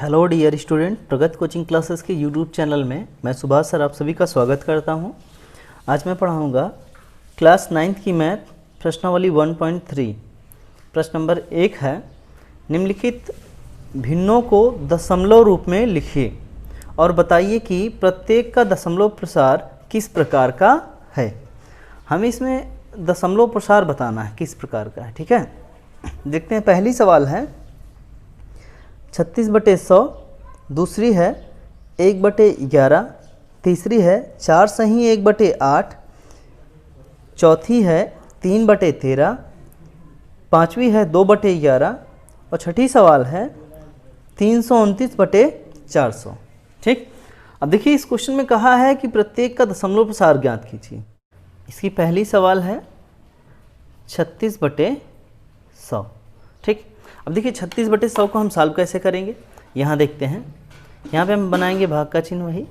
Hello dear student, प्रगति coaching classes के YouTube channel में मैं सुभाष सर आप सभी का स्वागत करता हूं। आज मैं पढ़ाऊंगा क्लास 9th की मैथ प्रश्नावली 1.3। प्रश्न नंबर 1 है, निम्नलिखित भिन्नों को दशमलव रूप में लिखिए और बताइए कि प्रत्येक का दशमलव प्रसार किस प्रकार का है। हमें इसमें दशमलव प्रसार बताना है किस प्रकार का है। ठीक है, देखते हैं। पहली सवाल है 36/100, दूसरी है 1/11, तीसरी है 4 सही 1/8, चौथी है 3/13, पाँचवीं है 2/11 और छठी सवाल है 329/400। ठीक, अब देखिए इस क्वेश्चन में कहा है कि प्रत्येक का दशमलव प्रसार ज्ञात कीजिए। इसकी पहली सवाल है 36/100। ठीक, अब देखिए 36/100 को हम सॉल्व कैसे करेंगे, यहाँ देखते हैं। यहाँ पे हम बनाएंगे भाग का चिन्ह, वही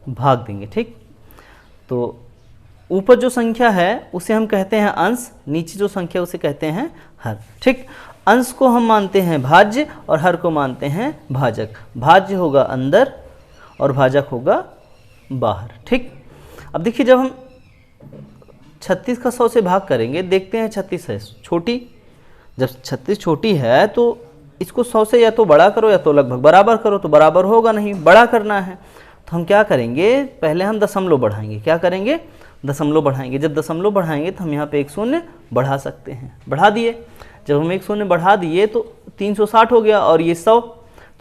भाग देंगे। ठीक, तो ऊपर जो संख्या है उसे हम कहते हैं अंश, नीचे जो संख्या उसे कहते हैं हर। ठीक, अंश को हम मानते हैं भाज्य और हर को मानते हैं भाजक। भाज्य होगा अंदर और भाजक होगा बाहर। ठीक, अब देखिए जब हम 36 का 100 से भाग करेंगे, देखते हैं 36 है छोटी। जब 36 छोटी है तो इसको 100 से या तो बड़ा करो या तो लगभग बराबर करो, तो बराबर होगा नहीं, बड़ा करना है। तो हम क्या करेंगे, पहले हम दशमलव बढ़ाएंगे। क्या करेंगे, दशमलव बढ़ाएंगे। जब दशमलव बढ़ाएंगे तो हम यहाँ पे एक शून्य बढ़ा सकते हैं। बढ़ा दिए, जब हम एक शून्य बढ़ा दिए तो 360 हो गया और ये 100,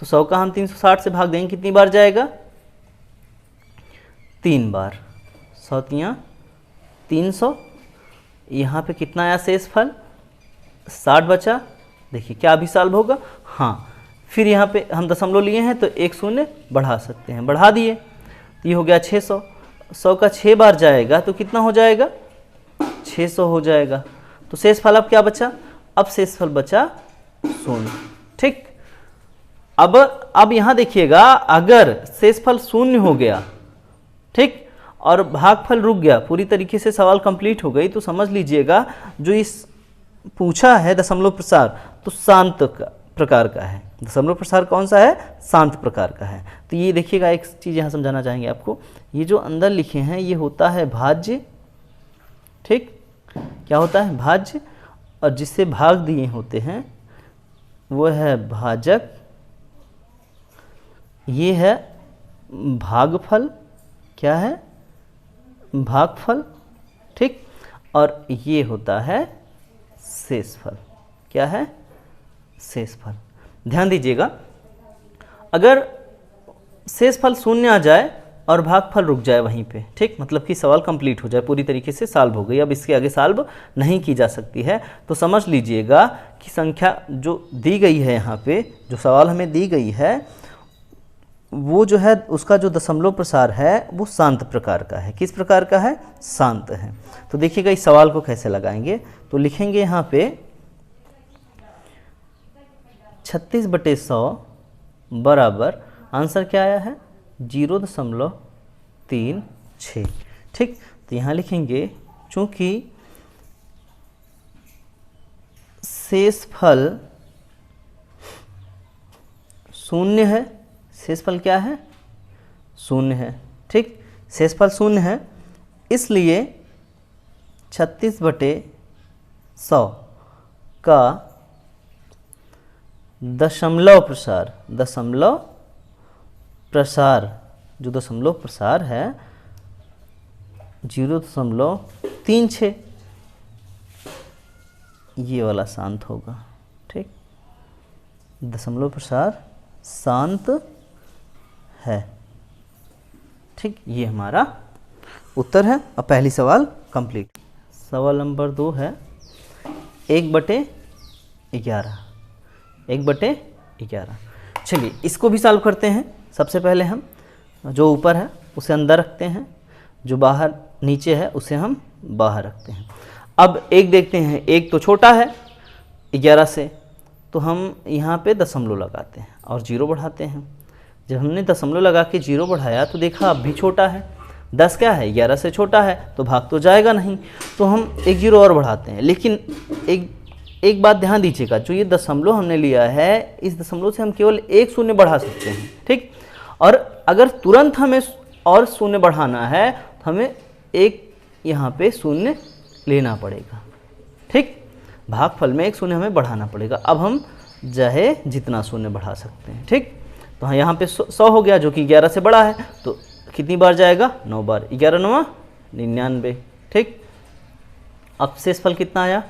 तो 100 का हम 360 से भाग देंगे, कितनी बार जाएगा, 3 बार। 100 तियाँ 300, यहाँ पे कितना आया शेषफल, 60 बचा। देखिए क्या अभी सॉल्व होगा, हाँ। फिर यहाँ पे हम दशमलव लिए हैं तो एक शून्य बढ़ा सकते हैं, बढ़ा दिए तो ये हो गया 600। 100 का 6 बार जाएगा तो कितना हो जाएगा, 600 हो जाएगा। तो शेषफल अब क्या बचा, अब शेषफल बचा 0। ठीक, अब यहाँ देखिएगा, अगर शेषफल 0 हो गया, ठीक, और भागफल रुक गया, पूरी तरीके से सवाल कंप्लीट हो गई, तो समझ लीजिएगा जो इस पूछा है दशमलव प्रसार तो शांत प्रकार का है। दशमलव प्रसार कौन सा है, शांत प्रकार का है। तो ये देखिएगा, एक चीज़ यहाँ समझाना चाहेंगे आपको, ये जो अंदर लिखे हैं ये होता है भाज्य। ठीक, क्या होता है, भाज्य, और जिससे भाग दिए होते हैं वो है भाजक। ये है भागफल, क्या है, भागफल। ठीक, और ये होता है शेषफल। क्या है, शेषफल। ध्यान दीजिएगा, अगर शेषफल 0 आ जाए और भागफल रुक जाए वहीं पे, ठीक, मतलब कि सवाल कंप्लीट हो जाए, पूरी तरीके से सॉल्व हो गई, अब इसके आगे सॉल्व नहीं की जा सकती है, तो समझ लीजिएगा कि संख्या जो दी गई है यहाँ पे, जो सवाल हमें दी गई है, वो जो है उसका जो दशमलव प्रसार है वो शांत प्रकार का है। किस प्रकार का है, शांत है। तो देखिएगा इस सवाल को कैसे लगाएंगे, तो लिखेंगे यहाँ पे 36/100 बराबर, आंसर क्या आया है, 0.36। ठीक, तो यहाँ लिखेंगे चूंकि शेषफल 0 है, शेषफल क्या है, 0 है। ठीक, शेषफल 0 है, इसलिए 36/100 का दशमलव प्रसार, दशमलव प्रसार, जो दशमलव प्रसार है 0.36, ये वाला शांत होगा। ठीक, दशमलव प्रसार शांत है। ठीक, ये हमारा उत्तर है। अब पहली सवाल कंप्लीट। सवाल नंबर 2 है 1/11। 1/11, चलिए इसको भी सॉल्व करते हैं। सबसे पहले हम जो ऊपर है उसे अंदर रखते हैं, जो बाहर नीचे है उसे हम बाहर रखते हैं। अब एक देखते हैं, एक तो छोटा है 11 से, तो हम यहाँ पे दशमलव लगाते हैं और 0 बढ़ाते हैं। जब हमने दशमलव लगा के 0 बढ़ाया तो देखा अब भी छोटा है, 10 क्या है, 11 से छोटा है, तो भाग तो जाएगा नहीं, तो हम एक 0 और बढ़ाते हैं। लेकिन एक एक बात ध्यान दीजिएगा, जो ये दशमलव हमने लिया है, इस दशमलव से हम केवल एक शून्य बढ़ा सकते हैं, ठीक। और अगर तुरंत हमें और शून्य बढ़ाना है तो हमें एक यहाँ पे शून्य लेना पड़ेगा, ठीक। भागफल में एक शून्य हमें बढ़ाना पड़ेगा। अब हम चाहे जितना शून्य बढ़ा सकते हैं, ठीक। तो हाँ, यहाँ पे 100 हो गया, जो कि 11 से बड़ा है, तो कितनी बार जाएगा? 9 बार। 11 9 99, ठीक। अब शेषफल कितना आया?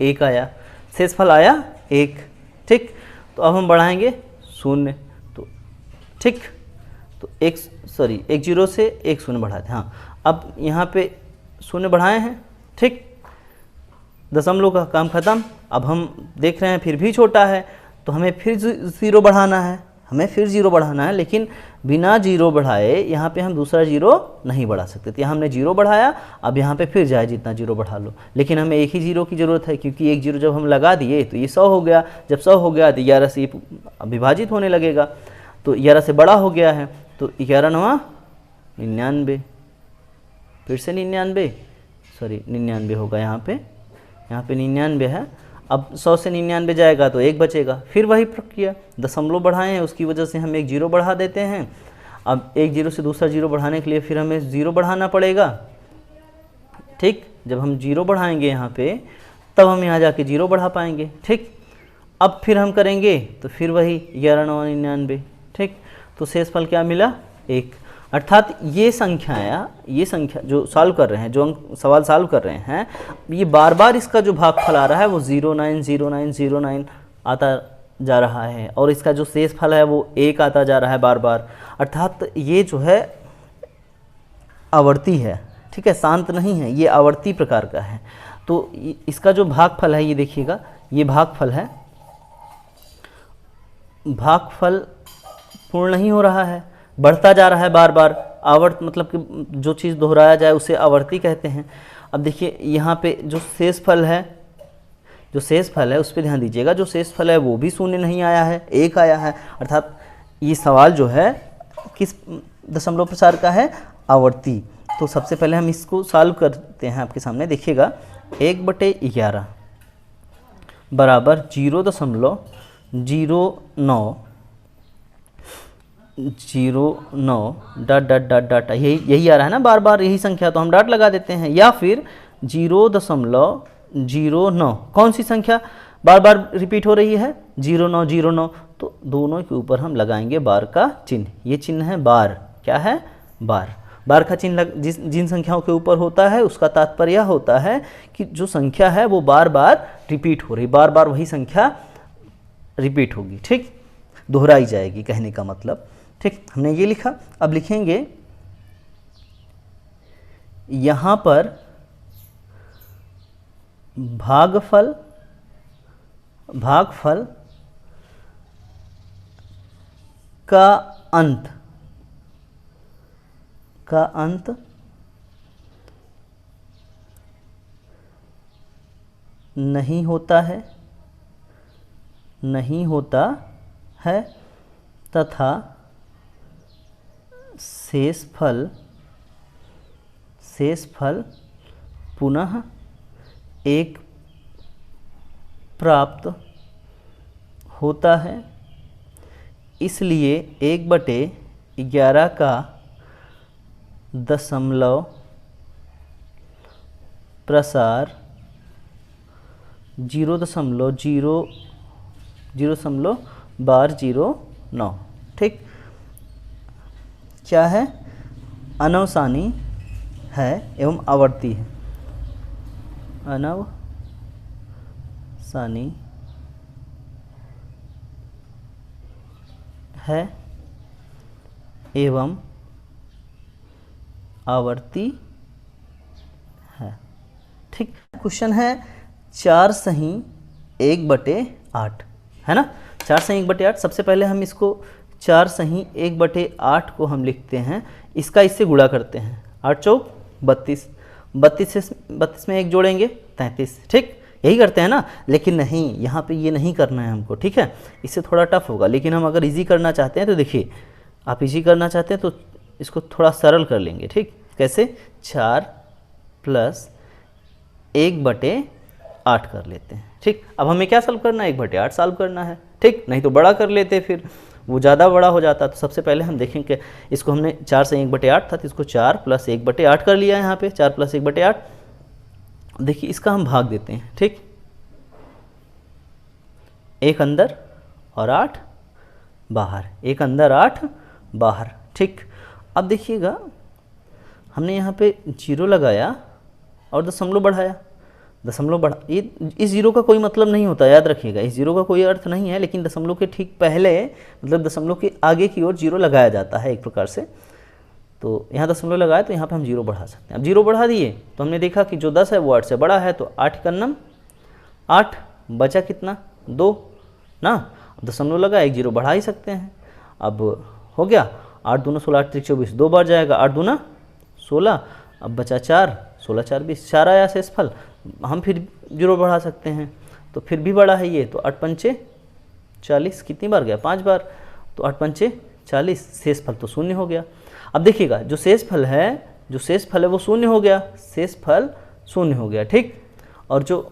1 आया। शेषफल आया 1, ठीक। तो अब हम बढ़ाएंगे शून्य, तो ठीक, तो एक जीरो से एक शून्य बढ़ाते हैं। हाँ, अब यहाँ पे शून्य बढ़ाए हैं, ठीक। दशमलव का काम खत्म। अब हम देख रहे हैं फिर भी छोटा है, तो हमें फिर ज़ीरो बढ़ाना है, लेकिन बिना जीरो बढ़ाए यहाँ पे हम दूसरा जीरो नहीं बढ़ा सकते। तो यहाँ हमने जीरो बढ़ाया, अब यहाँ पे फिर जाए जितना जीरो बढ़ा लो, लेकिन हमें एक ही जीरो की ज़रूरत है, क्योंकि एक जीरो जब हम लगा दिए तो ये 100 हो गया। जब 100 हो गया तो 11 से ये विभाजित होने लगेगा, तो 11 से बड़ा हो गया है, तो 11 9 99, फिर से 99 होगा यहाँ पे 99 है। अब 100 से 99 जाएगा तो 1 बचेगा। फिर वही प्रक्रिया, दशमलव बढ़ाए हैं, उसकी वजह से हम एक जीरो बढ़ा देते हैं। अब एक जीरो से दूसरा जीरो बढ़ाने के लिए फिर हमें ज़ीरो बढ़ाना पड़ेगा, ठीक। जब हम जीरो बढ़ाएंगे यहाँ पे, तब हम यहाँ जाके जीरो बढ़ा पाएंगे, ठीक। अब फिर हम करेंगे तो फिर वही 11 9 99, ठीक। तो शेषफल क्या मिला? 1। अर्थात ये संख्या जो सॉल्व कर रहे हैं, जो सवाल सॉल्व कर रहे हैं, ये बार बार इसका जो भागफल आ रहा है वो 090909 आता जा रहा है, और इसका जो शेषफल है वो 1 आता जा रहा है बार बार। अर्थात ये जो है आवर्ती है, ठीक है, शांत नहीं है, ये आवर्ती प्रकार का है। तो इसका जो भागफल है, ये देखिएगा, ये भागफल है, भागफल पूर्ण नहीं हो रहा है, बढ़ता जा रहा है बार बार। आवर्त मतलब कि जो चीज़ दोहराया जाए उसे आवर्ती कहते हैं। अब देखिए यहाँ पे जो शेषफल है उस पर ध्यान दीजिएगा, जो शेषफल है वो भी शून्य नहीं आया है, 1 आया है। अर्थात ये सवाल जो है किस दशमलव प्रसार का है? आवर्ती। तो सबसे पहले हम इसको सॉल्व करते हैं, आपके सामने देखिएगा। 1/11 बराबर 0.09 डॉट यही आ रहा है ना बार बार, यही संख्या, तो हम डॉट लगा देते हैं। या फिर 0.09, कौन सी संख्या बार बार रिपीट हो रही है? 0909, तो दोनों के ऊपर हम लगाएंगे बार का चिन्ह। ये चिन्ह है बार, क्या है? बार का चिन्ह जिन संख्याओं के ऊपर होता है उसका तात्पर्य यह होता है कि जो संख्या है वो बार बार रिपीट हो रही, बार बार वही संख्या रिपीट होगी, ठीक, दोहराई जाएगी, कहने का मतलब, ठीक। हमने ये लिखा। अब लिखेंगे यहाँ पर भागफल का अंत नहीं होता है तथा शेषफल पुनः 1 प्राप्त होता है। इसलिए 1/11 का दशमलव प्रसार 0.009, ठीक। क्या है? अनवसानी है एवं आवर्ती है। अनवसानी है एवं आवर्ती है, ठीक। क्वेश्चन है 4 सही 1/8, है ना। 4 सही 1/8। सबसे पहले हम इसको 4 सही 1/8 को हम लिखते हैं, इसका इससे गुणा करते हैं। 8 चौक 32, 32 में 1 जोड़ेंगे 33, ठीक, यही करते हैं ना। लेकिन नहीं, यहाँ पे ये नहीं करना है हमको, ठीक है, इससे थोड़ा टफ होगा। लेकिन हम अगर इजी करना चाहते हैं तो देखिए, आप इजी करना चाहते हैं तो इसको थोड़ा सरल कर लेंगे, ठीक। कैसे? 4 + 1/8 8 कर लेते हैं। ठीक, अब हमें क्या सॉल्व करना है, 1/8 सॉल्व करना है। ठीक, नहीं तो बड़ा कर लेते, फिर वो ज़्यादा बड़ा हो जाता। तो सबसे पहले हम देखेंगे, इसको हमने 4 से 1/8 था तो इसको 4 + 1/8 कर लिया है यहाँ पे, 4 + 1/8। देखिए इसका हम भाग देते हैं। ठीक, 1 अंदर और 8 बाहर, 1 अंदर 8 बाहर। ठीक, अब देखिएगा हमने यहाँ पे 0 लगाया और दशमलव बढ़ाया, दशमलव बढ़ा, ये इस 0 का कोई मतलब नहीं होता, याद रखिएगा, इस 0 का कोई अर्थ नहीं है, लेकिन दशमलव के ठीक पहले, मतलब दशमलव के आगे की ओर 0 लगाया जाता है एक प्रकार से। तो यहाँ दशमलव लगाया तो यहाँ पे हम 0 बढ़ा सकते हैं। अब 0 बढ़ा दिए तो हमने देखा कि जो 10 है वो 8 से बड़ा है, तो 8 का नम 8, बचा कितना 2 ना, दशमलव लगा, एक 0 बढ़ा ही सकते हैं। अब हो गया 8 दूना 16, 8 त्रिक 24, 2 बार जाएगा, 8 दूना 16, अब बचा 4, 16 4 20, 4 आया शेषफल। हम फिर 0 बढ़ा सकते हैं, तो फिर भी बड़ा है ये, तो 8 पंचे 40, कितनी बार गया 5 बार, तो 8 पंचे 40, शेषफल तो 0 हो गया। अब देखिएगा जो शेषफल है वो 0 हो गया, शेषफल 0 हो गया। ठीक, और जो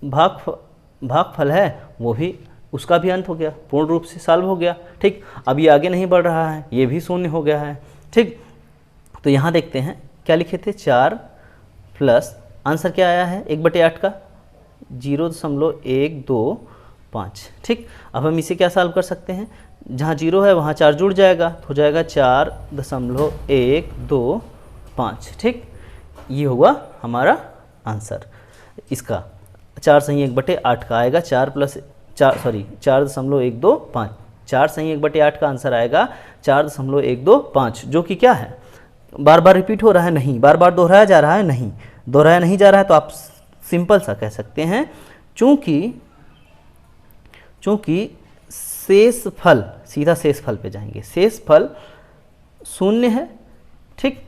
भागफल है वो भी, उसका भी अंत हो गया, पूर्ण रूप से सॉल्व हो गया। ठीक, अब ये आगे नहीं बढ़ रहा है, ये भी 0 हो गया है। ठीक, तो यहाँ देखते हैं क्या लिखे थे, 4 प्लस आंसर क्या आया है 1/8 का 0.125। ठीक, अब हम इसे क्या सॉल्व कर सकते हैं, जहाँ 0 है वहाँ 4 जुड़ जाएगा, तो हो जाएगा 4.125। ठीक, ये होगा हमारा आंसर इसका, 4 सही 1/8 का आएगा, 4+4 4.125, 4 सही 1/8 का आंसर आएगा 4.125, जो कि क्या है, बार बार रिपीट हो रहा है नहीं, बार बार दोहराया जा रहा है नहीं, दोहराया नहीं जा रहा है, तो आप सिंपल सा कह सकते हैं, चूंकि शेषफल, सीधा शेषफल पे जाएंगे, शेषफल 0 है। ठीक,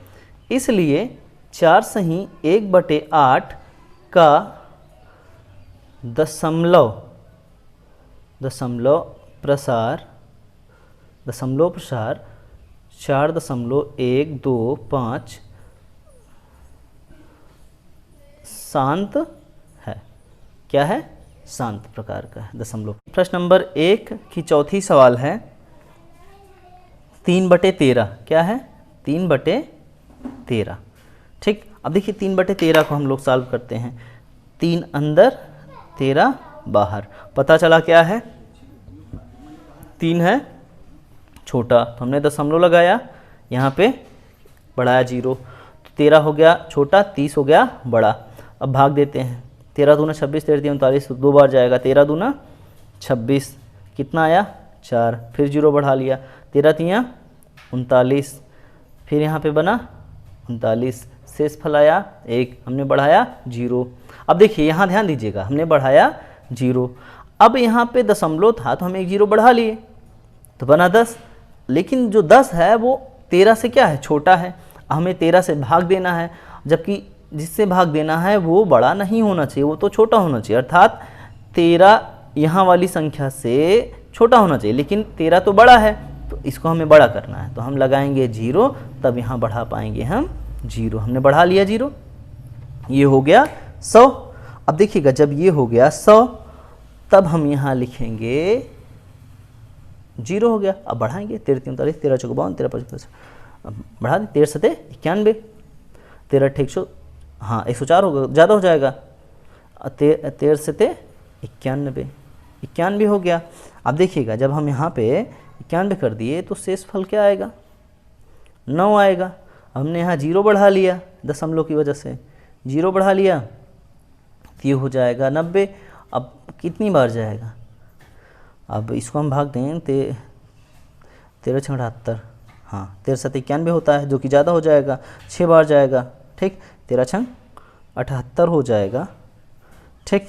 इसलिए 4 सही 1/8 का दशमलव प्रसार 4.125 शांत है। क्या है, शांत प्रकार का है दशमलव। प्रश्न नंबर 1 की चौथी सवाल है 3/13, क्या है 3/13। ठीक, अब देखिए 3/13 को हम लोग सॉल्व करते हैं, 3 अंदर 13 बाहर, पता चला क्या है, 3 है छोटा, तो हमने दशमलव लगाया, यहाँ पे बढ़ाया 0, तो 13 हो गया छोटा, 30 हो गया बड़ा। अब भाग देते हैं, 13 दूना 26, 13 3 39, तो 2 बार जाएगा, 13 दूना 26, कितना आया 4, फिर 0 बढ़ा लिया, 13 3 39, फिर यहाँ पे बना 39, शेषफल आया 1, हमने बढ़ाया 0। अब देखिए यहाँ ध्यान दीजिएगा, हमने बढ़ाया 0, अब यहाँ पे दशमलव था तो हम 1 0 बढ़ा लिए तो बना 10, लेकिन जो 10 है वो 13 से क्या है, छोटा है, हमें 13 से भाग देना है, जबकि जिससे भाग देना है वो बड़ा नहीं होना चाहिए, वो तो छोटा होना चाहिए, अर्थात 13 यहाँ वाली संख्या से छोटा होना चाहिए, लेकिन 13 तो बड़ा है, तो इसको हमें बड़ा करना है, तो हम लगाएंगे 0, तब यहाँ बढ़ा पाएंगे हम 0, हमने बढ़ा लिया 0, ये हो गया 100। अब देखिएगा जब ये हो गया 100, तब हम यहाँ लिखेंगे 0 हो गया, अब बढ़ाएंगे 13 3 39, 13 4 52, 13 5 अब बढ़ा दें, 13 7 91, 13 100, हाँ 104 होगा, ज़्यादा हो जाएगा, 13 7 91 हो गया। अब देखिएगा जब हम यहाँ पे 91 कर दिए तो शेषफल क्या आएगा, 9 आएगा। हमने यहाँ 0 बढ़ा लिया, दशमलव की वजह से 0 बढ़ा लिया, तो ये हो जाएगा 90। अब कितनी बार जाएगा, अब इसको हम भाग दें, 13 6 78, हाँ 13 7 91 होता है, जो कि ज़्यादा हो जाएगा, 6 बार जाएगा। ठीक, 13 6 78 हो जाएगा। ठीक,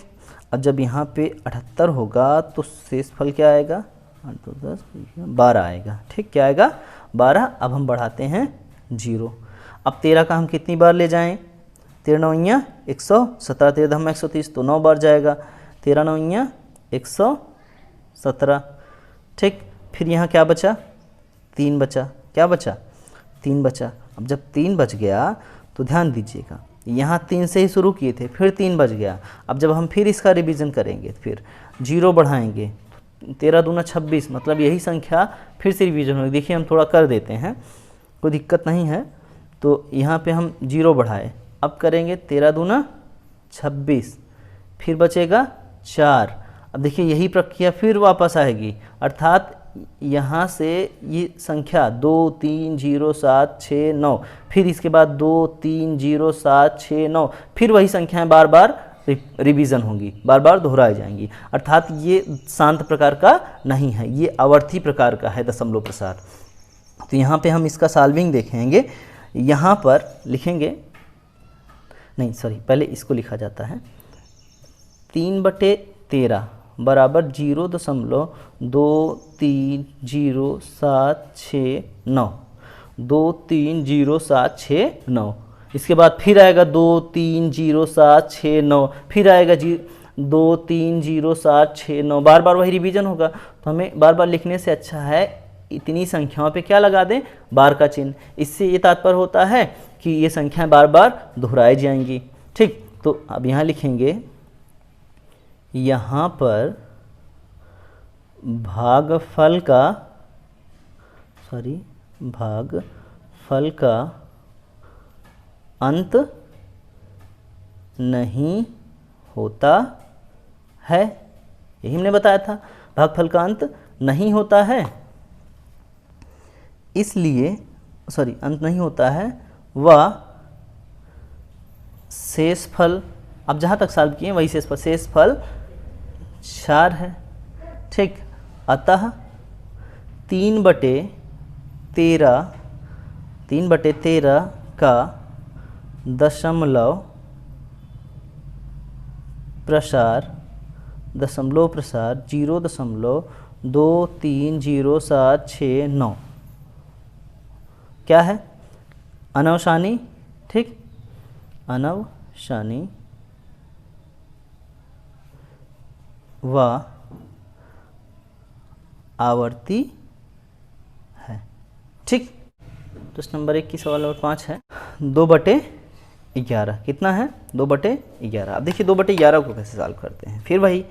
अब जब यहाँ पे 78 होगा तो शेषफल क्या आएगा, 8 2 10 12 आएगा। ठीक, क्या आएगा 12। अब हम बढ़ाते हैं 0। अब 13 का हम कितनी बार ले जाएं, 13 9 117, 13 10 130, तो 9 बार जाएगा, 13 9 117। ठीक, फिर यहाँ क्या बचा, 3 बचा, क्या बचा 3 बचा। अब जब 3 बच गया तो ध्यान दीजिएगा, यहाँ 3 से ही शुरू किए थे, फिर 3 बच गया। अब जब हम फिर इसका रिवीजन करेंगे, फिर 0 बढ़ाएंगे, 13 दूना 26, मतलब यही संख्या फिर से रिवीजन होगी। देखिए हम थोड़ा कर देते हैं, कोई दिक्कत नहीं है। तो यहाँ पे हम 0 बढ़ाए, अब करेंगे 13 दूना 26, फिर बचेगा 4। अब देखिए यही प्रक्रिया फिर वापस आएगी, अर्थात यहाँ से ये संख्या 2 3 0 7 6 9, फिर इसके बाद 2 3 0 7 6 9, फिर वही संख्याएं बार बार रिवीजन होंगी, बार बार दोहराई जाएंगी। अर्थात ये शांत प्रकार का नहीं है, ये आवर्ती प्रकार का है दशमलव प्रसार। तो यहाँ पे हम इसका सॉल्विंग देखेंगे। यहाँ पर लिखेंगे, नहीं सॉरी, पहले इसको लिखा जाता है 3/13 बराबर 0.230769, 230769। इसके बाद फिर आएगा 230769, फिर आएगा 230769, बार बार वही रिवीजन होगा। तो हमें बार बार लिखने से अच्छा है इतनी संख्याओं पे क्या लगा दें, बार का चिन्ह। इससे ये तात्पर्य होता है कि ये संख्याएं बार बार दोहराई जाएंगी। ठीक, तो अब यहाँ लिखेंगे, यहाँ पर भागफल का अंत नहीं होता है। यही हमने बताया था, भागफल का अंत नहीं होता है, इसलिए अंत नहीं होता है वह शेषफल, अब जहाँ तक सॉल्व किए वही शेषफल 4 है। ठीक, अतः 3/13 का दशमलव प्रसार 0.230769 क्या है, अनवसानी। ठीक, अनवसानी व आवर्ती है। ठीक, प्रश्न नंबर 1 की सवाल नंबर 5 है 2/11 कितना है, 2/11। अब देखिए 2/11 को कैसे सॉल्व करते हैं, फिर वही।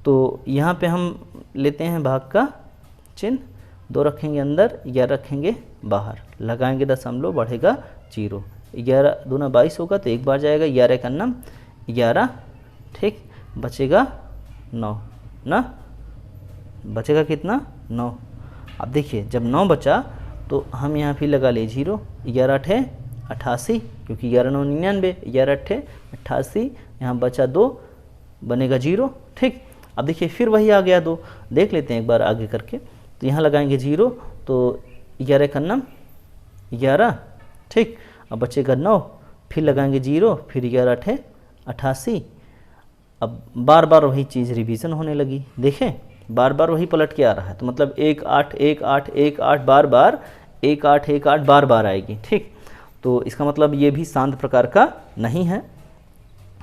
तो यहाँ पे हम लेते हैं भाग का चिन्ह, 2 रखेंगे अंदर, 11 रखेंगे बाहर, लगाएंगे दशमलव, बढ़ेगा 0, 11 दूना 22 होगा तो एक बार जाएगा, 11 का नाम 11। ठीक, बचेगा 9 ना, बचेगा कितना, 9। अब देखिए जब 9 बचा तो हम यहाँ फिर लगा ले 0, 11 8 88, क्योंकि 11 9 99, 11 8 88, यहाँ बचा 2, बनेगा 0। ठीक, अब देखिए फिर वही आ गया 2, देख लेते हैं एक बार आगे करके। तो यहाँ लगाएंगे 0, तो 11 का नाम 11। ठीक, अब बचेगा 9, फिर लगाएंगे 0, फिर 11 8 88। अब बार बार वही चीज़ रिवीजन होने लगी, देखें बार बार वही पलट के आ रहा है। तो मतलब 1 8 1 8 1 8 बार बार 1 8 1 8 बार बार आएगी। ठीक, तो इसका मतलब ये भी शांत प्रकार का नहीं है।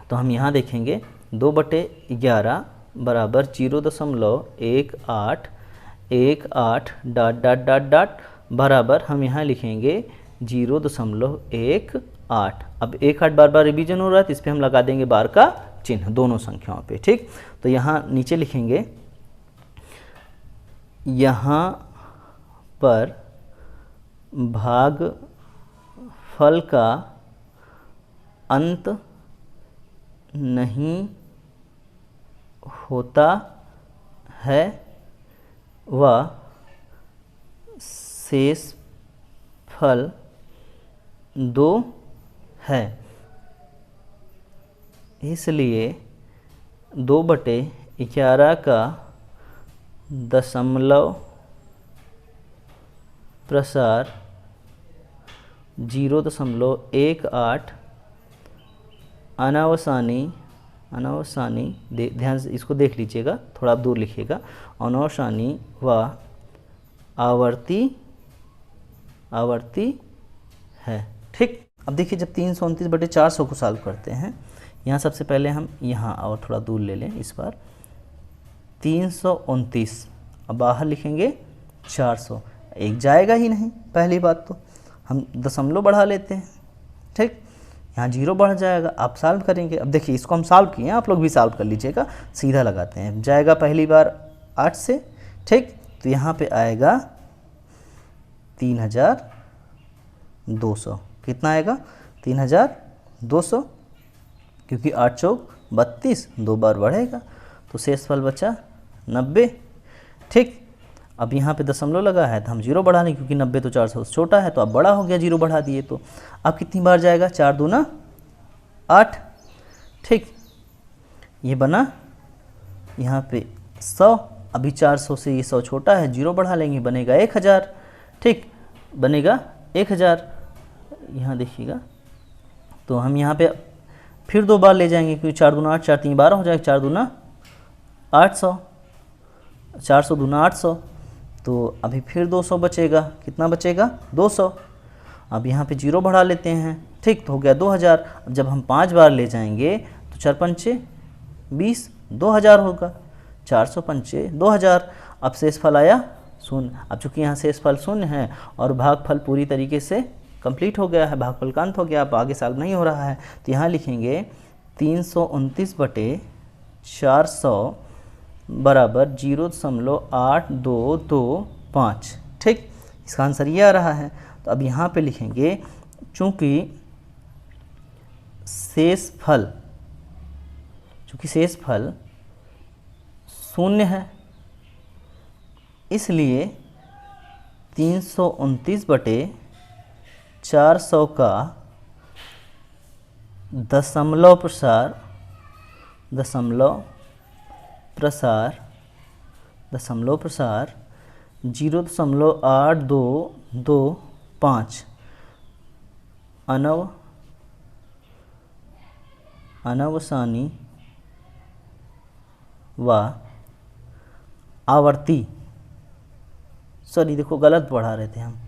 तो हम यहाँ देखेंगे 2/11 बराबर 0.1818 बराबर हम यहाँ लिखेंगे 0.18। अब 1 8 बार बार रिवीजन हो रहा है, तो इस पर हम लगा देंगे बार का चिन्ह दोनों संख्याओं पे। ठीक, तो यहाँ नीचे लिखेंगे, यहाँ पर भागफल का अंत नहीं होता है व शेषफल 2 है, इसलिए 2/11 का दशमलव प्रसार 0.18 अनवसानी ध्यान से इसको देख लीजिएगा, थोड़ा आप दूर लिखिएगा, अनवसानी व आवर्ती है। ठीक, अब देखिए जब 329/400 को सॉल्व करते हैं, यहाँ सबसे पहले हम यहाँ और थोड़ा दूर ले लें, इस बार 329, अब बाहर लिखेंगे 400, एक जाएगा ही नहीं, पहली बात तो हम दशमलव बढ़ा लेते हैं। ठीक, यहाँ 0 बढ़ जाएगा। आप सॉल्व करेंगे, अब देखिए इसको हम सॉल्व किए हैं, आप लोग भी सॉल्व कर लीजिएगा। सीधा लगाते हैं, जाएगा पहली बार 8 से, ठीक, तो यहाँ पे आएगा 3200। कितना आएगा? 3200, क्योंकि 8 चौक 32, 2 बार बढ़ेगा, तो शेषफल बचा 90, ठीक। अब यहाँ पे दशमलव लगा है तो हम 0 बढ़ा लें, क्योंकि 90 तो 400 से छोटा है, तो अब बड़ा हो गया, 0 बढ़ा दिए तो। अब कितनी बार जाएगा? 4 दूना 8, ठीक, ये बना यहाँ पे 100। अभी 400 से ये 100 छोटा है, 0 बढ़ा लेंगे, बनेगा 1000, ठीक, बनेगा 1000। यहाँ देखिएगा, तो हम यहाँ पे फिर 2 बार ले जाएंगे, क्योंकि 4 दूना 8, 4 3 12 हो जाएगा, 4 दूना 800, 400 दूना 800, तो अभी फिर 200 बचेगा। कितना बचेगा? 200। अब यहाँ पे 0 बढ़ा लेते हैं, ठीक, तो हो गया 2000। अब जब हम 5 बार ले जाएंगे तो 4 पंचे 20, 2000 होगा, 400 पंचे 2000। अब शेषफल आया 0। अब चूँकि यहाँ शेषफल 0 है और भागफल पूरी तरीके से कंप्लीट हो गया है, भागफल का अंत हो गया, अब आगे सॉल्व नहीं हो रहा है, तो यहाँ लिखेंगे 329/400 बराबर 0.8225, ठीक, इसका आंसर ये आ रहा है। तो अब यहाँ पे लिखेंगे, चूँकि शेषफल 0 है, इसलिए 329/400 का दशमलव प्रसार 0.8225 अनवसानी व आवर्ती, सॉरी देखो गलत पढ़ा रहे थे हम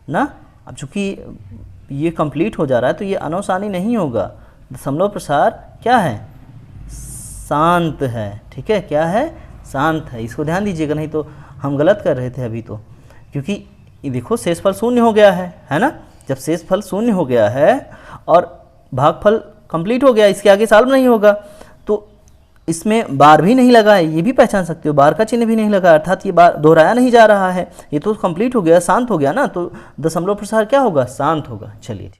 ना। अब चूँकि ये कंप्लीट हो जा रहा है तो ये अनवसानी नहीं होगा, दशमलव प्रसार क्या है? शांत है, ठीक है, क्या है? शांत है, इसको ध्यान दीजिएगा, नहीं तो हम गलत कर रहे थे अभी तो, क्योंकि ये देखो शेषफल 0 हो गया है ना। जब शेषफल 0 हो गया है और भागफल कंप्लीट हो गया, इसके आगे सॉल्व नहीं होगा, तो इसमें बार भी नहीं लगा है, ये भी पहचान सकते हो, बार का चिन्ह भी नहीं लगा, अर्थात ये बार दोहराया नहीं जा रहा है, ये तो कंप्लीट हो गया, शांत हो गया ना, तो दशमलव प्रसार क्या होगा? शांत होगा। चलिए।